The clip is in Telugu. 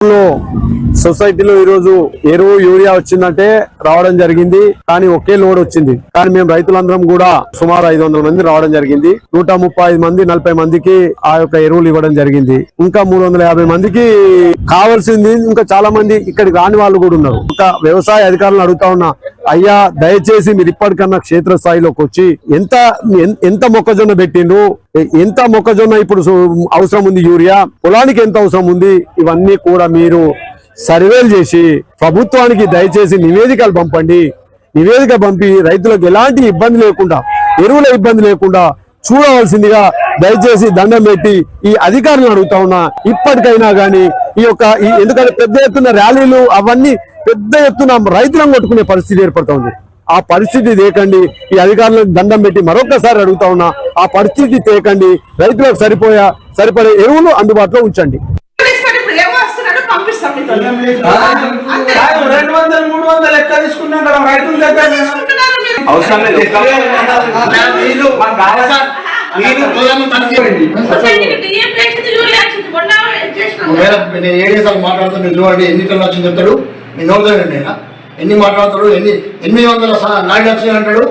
మండలంలో సొసైటీలో ఈ రోజు ఎరువు యూరియా వచ్చిందంటే రావడం జరిగింది. కానీ ఒకే లోడ్ వచ్చింది. కానీ మేము రైతులందరం కూడా సుమారు 500 మంది రావడం జరిగింది. 135 మంది 40 మందికి ఆ యొక్క ఎరువులు ఇవ్వడం జరిగింది. ఇంకా 350 మందికి కావాల్సింది. ఇంకా చాలా మంది ఇక్కడికి రాని వాళ్ళు కూడా ఉన్నారు. ఒక వ్యవసాయ అధికారులను అడుగుతా ఉన్నా, అయ్యా దయచేసి మీరు ఇప్పటికన్నా క్షేత్ర స్థాయిలోకి వచ్చి ఎంత మొక్కజొన్న పెట్టిండ్రు, ఎంత మొక్కజొన్న ఇప్పుడు అవసరం ఉంది, యూరియా పొలానికి ఎంత అవసరం ఉంది, ఇవన్నీ కూడా మీరు సర్వేలు చేసి ప్రభుత్వానికి దయచేసి నివేదికలు పంపండి. నివేదిక పంపి రైతులకు ఎలాంటి ఇబ్బంది లేకుండా, ఎరువుల ఇబ్బంది లేకుండా చూడవలసిందిగా దయచేసి దండం పెట్టి ఈ అధికారులను అడుగుతా ఉన్నా. ఇప్పటికైనా గానీ ఎందుకంటే పెద్ద ఎత్తున ర్యాలీలు అవన్నీ పెద్ద ఎత్తున రైతులను కొట్టుకునే పరిస్థితి ఏర్పడుతుంది. ఆ పరిస్థితి తేకండి. ఈ అధికారులకు దండం పెట్టి మరొకసారి అడుగుతా ఉన్నా, ఆ పరిస్థితి తేకండి. రైతులకు సరిపడే ఎరువులు అందుబాటులో ఉంచండి. నేను ఏడేసార్లు మాట్లాడుతాను. మీరు ఎన్నికల్లో వచ్చింది చెప్తాడు, నేను నోడుతానండి. ఎన్ని మాట్లాడతాడు, 800 నాలుగు లక్షలు అంటాడు.